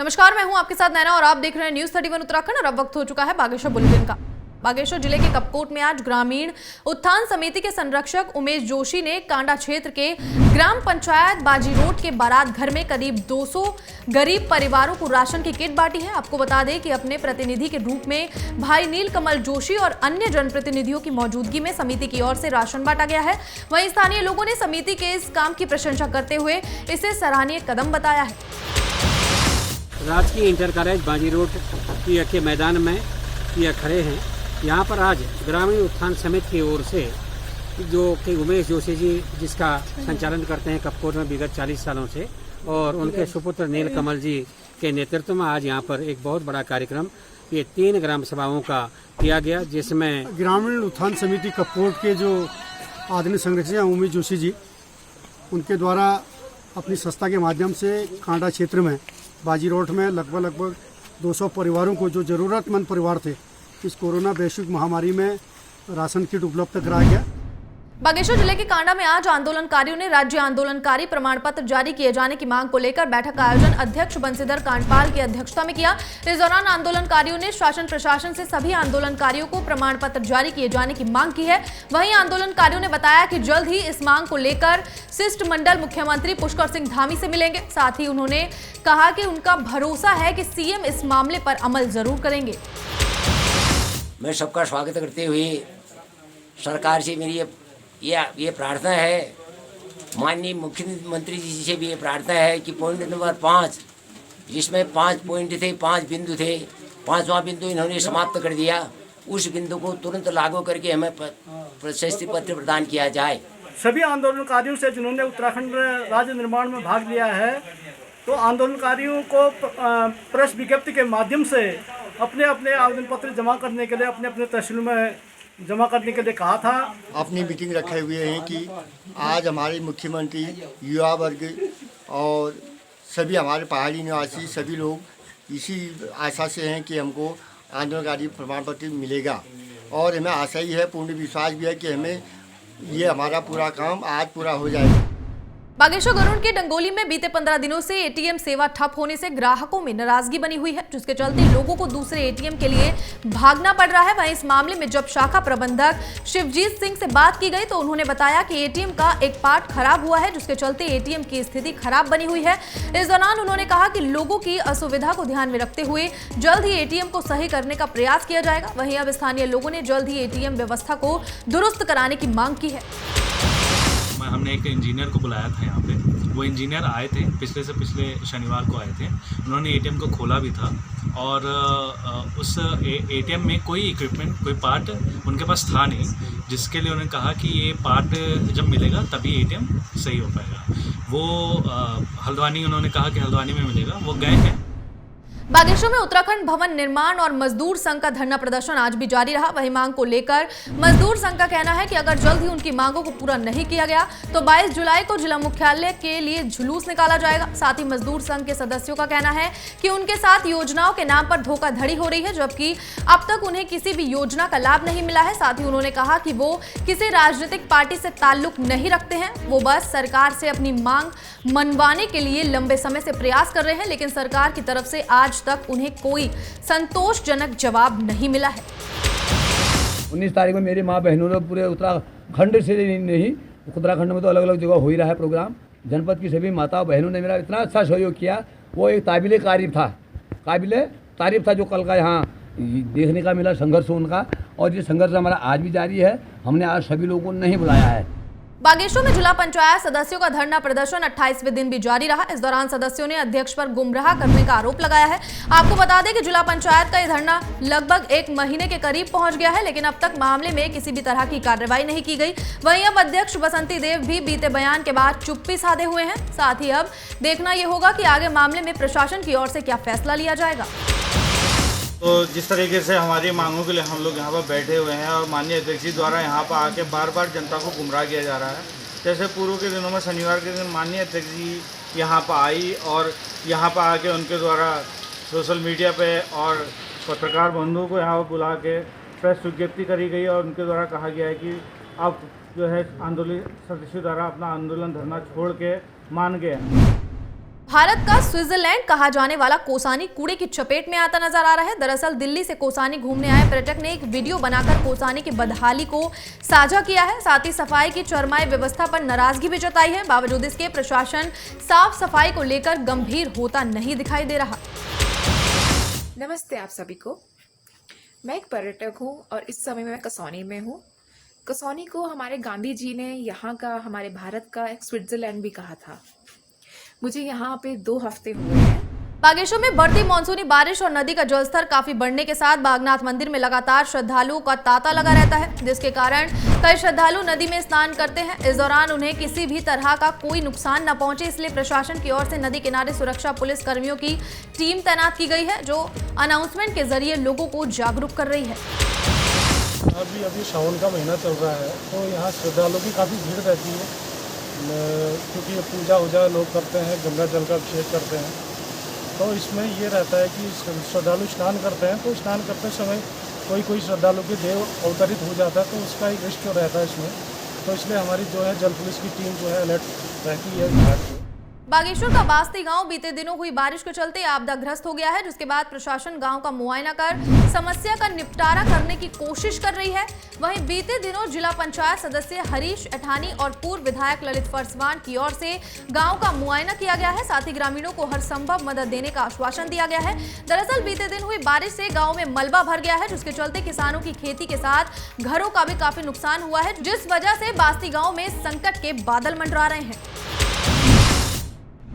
नमस्कार, मैं हूं आपके साथ नैना और आप देख रहे हैं न्यूज 31 उत्तराखंड। और अब वक्त हो चुका है बागेश्वर बुलेटिन का। बागेश्वर जिले के कपकोट में आज ग्रामीण उत्थान समिति के संरक्षक उमेश जोशी ने कांडा क्षेत्र के ग्राम पंचायत बाजी रोड के बारात घर में करीब 200 गरीब परिवारों को राशन की किट बांटी है। आपको बता दें कि अपने प्रतिनिधि के रूप में भाई नीलकमल जोशी और अन्य जनप्रतिनिधियों की मौजूदगी में समिति की ओर से राशन बांटा गया है। वहीं स्थानीय लोगों ने समिति के इस काम की प्रशंसा करते हुए इसे सराहनीय कदम बताया है। राजकीय इंटर कॉलेज बाजी रोड के मैदान में ये खड़े हैं। यहाँ पर आज ग्रामीण उत्थान समिति की ओर से जो कि उमेश जोशी जी जिसका संचालन करते हैं कपकोट में विगत 40 सालों से, और उनके सुपुत्र नीलकमल जी के नेतृत्व में आज यहाँ पर एक बहुत बड़ा कार्यक्रम ये 3 ग्राम सभाओं का किया गया, जिसमें ग्रामीण उत्थान समिति कपकोट के जो आदरणीय संरक्षक उमेश जोशी जी उनके द्वारा अपनी संस्था के माध्यम से कांडा क्षेत्र में बाजी रोड में लगभग 200 परिवारों को जो ज़रूरतमंद परिवार थे इस कोरोना वैश्विक महामारी में राशन किट उपलब्ध कराया गया। बागेश्वर जिले के कांडा में आज आंदोलनकारियों ने राज्य आंदोलनकारी प्रमाण पत्र जारी किए जाने की मांग को लेकर बैठक का आयोजन अध्यक्ष बंशीधर कांडपाल की अध्यक्षता में किया। इस दौरान आंदोलनकारियों ने शासन प्रशासन से सभी आंदोलनकारियों को प्रमाण पत्र जारी किए जाने की मांग की है। वहीं आंदोलनकारियों ने बताया कि जल्द ही इस मांग को लेकर शिष्टमंडल मुख्यमंत्री पुष्कर सिंह धामी से मिलेंगे। साथ ही उन्होंने कहा कि उनका भरोसा है कि सीएम इस मामले पर अमल जरूर करेंगे। मैं सबका स्वागत करते हुए सरकार से मेरी ये प्रार्थना है, माननीय मुख्यमंत्री जी से भी ये प्रार्थना है कि पॉइंट नंबर 5 जिसमें 5 पॉइंट थे, 5 बिंदु थे, 5वां बिंदु इन्होंने समाप्त कर दिया। उस बिंदु को तुरंत लागू करके हमें प्रशस्ति पत्र प्रदान किया जाए। सभी आंदोलनकारियों से जिन्होंने उत्तराखंड राज्य निर्माण में भाग लिया है, तो आंदोलनकारियों को प्रेस विज्ञप्ति के माध्यम से अपने अपने आवेदन पत्र जमा करने के लिए अपने अपने तहसील में जमा करने के लिए कहा था। अपनी मीटिंग रखे हुए हैं कि आज हमारे मुख्यमंत्री, युवा वर्ग और सभी हमारे पहाड़ी निवासी सभी लोग इसी आशा से हैं कि हमको आंदोलनकारी प्रमाण पत्र मिलेगा, और हमें आशा ही है, पूर्ण विश्वास भी है कि हमें ये हमारा पूरा काम आज पूरा हो जाएगा। बागेश्वर गरुड़ के डंगोली में बीते 15 दिनों से एटीएम सेवा ठप होने से ग्राहकों में नाराजगी बनी हुई है, जिसके चलते लोगों को दूसरे एटीएम के लिए भागना पड़ रहा है। वहीं इस मामले में जब शाखा प्रबंधक शिवजीत सिंह से बात की गई तो उन्होंने बताया कि एटीएम का एक पार्ट खराब हुआ है, जिसके चलते एटीएम की स्थिति खराब बनी हुई है। इस दौरान उन्होंने कहा कि लोगों की असुविधा को ध्यान में रखते हुए जल्द ही एटीएम को सही करने का प्रयास किया जाएगा। वहीं अब स्थानीय लोगों ने जल्द ही एटीएम व्यवस्था को दुरुस्त कराने की मांग की है। हमने एक इंजीनियर को बुलाया था यहाँ पे, वो इंजीनियर आए थे पिछले शनिवार को आए थे। उन्होंने एटीएम को खोला भी था और उस एटीएम में कोई इक्विपमेंट, कोई पार्ट उनके पास था नहीं, जिसके लिए उन्होंने कहा कि ये पार्ट जब मिलेगा तभी एटीएम सही हो पाएगा। वो हल्द्वानी, उन्होंने कहा कि हल्द्वानी में मिलेगा, वो गए हैं। बागेश्वर में उत्तराखंड भवन निर्माण और मजदूर संघ का धरना प्रदर्शन आज भी जारी रहा। वही मांग को लेकर मजदूर संघ का कहना है कि अगर जल्द ही उनकी मांगों को पूरा नहीं किया गया तो 22 जुलाई को जिला मुख्यालय के लिए जुलूस निकाला जाएगा। साथ ही मजदूर संघ के सदस्यों का कहना है कि उनके साथ योजनाओं के नाम पर धोखाधड़ी हो रही है, जबकि अब तक उन्हें किसी भी योजना का लाभ नहीं मिला है। साथ ही उन्होंने कहा कि वो किसी राजनीतिक पार्टी से ताल्लुक नहीं रखते हैं, वो बस सरकार से अपनी मांग मनवाने के लिए लंबे समय से प्रयास कर रहे हैं, लेकिन सरकार की तरफ से आज तक उन्हें कोई संतोषजनक जवाब नहीं मिला है। 19 तारीख में मेरी माँ बहनों ने पूरे उत्तराखंड से नहीं, उत्तराखंड में तो अलग अलग जगह हो ही रहा है प्रोग्राम। जनपद की सभी माताओं बहनों ने मेरा इतना अच्छा सहयोग किया, वो एक काबिले तारीफ था जो कल का यहाँ देखने का मिला संघर्ष उनका, और ये संघर्ष हमारा आज भी जारी है। हमने आज सभी लोगों को नहीं बुलाया है। बागेश्वर में जिला पंचायत सदस्यों का धरना प्रदर्शन 28वें दिन भी जारी रहा। इस दौरान सदस्यों ने अध्यक्ष पर गुमराह करने का आरोप लगाया है। आपको बता दें कि जिला पंचायत का यह धरना लगभग 1 महीने के करीब पहुंच गया है, लेकिन अब तक मामले में किसी भी तरह की कार्रवाई नहीं की गई। वहीं अब अध्यक्ष बसंती देव भी बीते बयान के बाद चुप्पी साधे हुए हैं। साथ ही अब देखना यह होगा कि आगे मामले में प्रशासन की ओर से क्या फैसला लिया जाएगा। तो जिस तरीके से हमारी मांगों के लिए हम लोग यहाँ पर बैठे हुए हैं और माननीय अध्यक्ष जी द्वारा यहाँ पर आके बार बार जनता को गुमराह किया जा रहा है। जैसे पूर्व के दिनों में शनिवार के दिन माननीय अध्यक्ष जी यहाँ पर आई और यहाँ पर आके उनके द्वारा सोशल मीडिया पे और पत्रकार बंधुओं को यहाँ पर बुला के प्रेस विज्ञप्ति करी गई और उनके द्वारा कहा गया है कि अब जो है आंदोलन सदस्यों द्वारा अपना आंदोलन धरना छोड़ के मान गए। भारत का स्विट्जरलैंड कहा जाने वाला कोसानी कूड़े की चपेट में आता नजर आ रहा है। दरअसल दिल्ली से कोसानी घूमने आए पर्यटक ने एक वीडियो बनाकर कोसानी की बदहाली को साझा किया है। साथ ही सफाई की चरमाई व्यवस्था पर नाराजगी भी जताई है। बावजूद इसके प्रशासन साफ सफाई को लेकर गंभीर होता नहीं दिखाई दे रहा। नमस्ते आप सभी को। मैं एक पर्यटक हूँ और इस समय मैं कसौनी में हूँ। कसौनी को हमारे गांधी जी ने यहाँ का, हमारे भारत का एक स्विट्जरलैंड भी कहा था। मुझे यहाँ पे 2 हफ्ते हुए हैं। बागेश्वर में बढ़ती मानसूनी बारिश और नदी का जलस्तर काफी बढ़ने के साथ बागनाथ मंदिर में लगातार श्रद्धालुओं का तांता लगा रहता है, जिसके कारण कई श्रद्धालु नदी में स्नान करते हैं। इस दौरान उन्हें किसी भी तरह का कोई नुकसान न पहुंचे, इसलिए प्रशासन की ओर से नदी किनारे सुरक्षा पुलिस कर्मियों की टीम तैनात की गई है, जो अनाउंसमेंट के जरिए लोगों को जागरूक कर रही है। अभी सावन का महीना चल रहा है, तो यहाँ श्रद्धालुओं की काफ़ी भीड़ रहती है, क्योंकि पूजा वूजा लोग करते हैं, गंगा जल का अभिषेक करते हैं। तो इसमें ये रहता है कि श्रद्धालु स्नान करते हैं, तो स्नान करते समय कोई श्रद्धालु के देव अवतरित हो जाता है, तो उसका एक रिस्क रहता है इसमें। तो इसलिए हमारी जो है जल पुलिस की टीम जो है अलर्ट रहती है घाट पे। बागेश्वर का बास्ती गांव बीते दिनों हुई बारिश के चलते आपदाग्रस्त हो गया है, जिसके बाद प्रशासन गांव का मुआयना कर समस्या का निपटारा करने की कोशिश कर रही है। वहीं बीते दिनों जिला पंचायत सदस्य हरीश अठानी और पूर्व विधायक ललित फरसवान की ओर से गांव का मुआयना किया गया है। साथ ही ग्रामीणों को हर संभव मदद देने का आश्वासन दिया गया है। दरअसल बीते दिन हुई बारिश से गाँव में मलबा भर गया है, जिसके चलते किसानों की खेती के साथ घरों का भी काफी नुकसान हुआ है, जिस वजह से बास्ती गाँव में संकट के बादल मंडरा रहे हैं।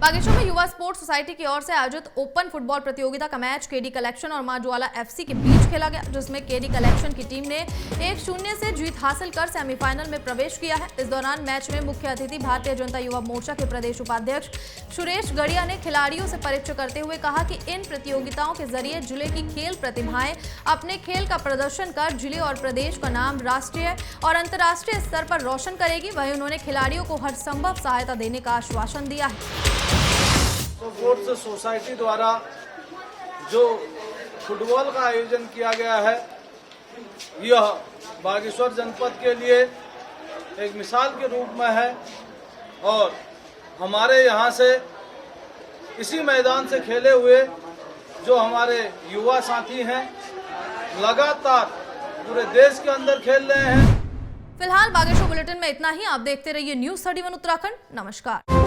बागेश्वर में युवा स्पोर्ट्स सोसाइटी की ओर से आयोजित ओपन फुटबॉल प्रतियोगिता का मैच केडी कलेक्शन और मां ज्वाला एफसी के बीच खेला गया, जिसमें केडी कलेक्शन की टीम ने 1-0 से जीत हासिल कर सेमीफाइनल में प्रवेश किया है। इस दौरान मैच में मुख्य अतिथि भारतीय जनता युवा मोर्चा के प्रदेश उपाध्यक्ष सुरेश गड़िया ने खिलाड़ियों से परिचय करते हुए कहा कि इन प्रतियोगिताओं के जरिए जिले की खेल प्रतिभाएं अपने खेल का प्रदर्शन कर जिले और प्रदेश का नाम राष्ट्रीय और अंतर्राष्ट्रीय स्तर पर रोशन करेगी। वहीं उन्होंने खिलाड़ियों को हर संभव सहायता देने का आश्वासन दिया है। स्पोर्ट्स सोसाइटी द्वारा जो फुटबॉल का आयोजन किया गया है, यह बागेश्वर जनपद के लिए एक मिसाल के रूप में है और हमारे यहाँ से इसी मैदान से खेले हुए जो हमारे युवा साथी हैं लगातार पूरे देश के अंदर खेल रहे हैं। फिलहाल बागेश्वर बुलेटिन में इतना ही। आप देखते रहिए न्यूज़ 31 उत्तराखंड। नमस्कार।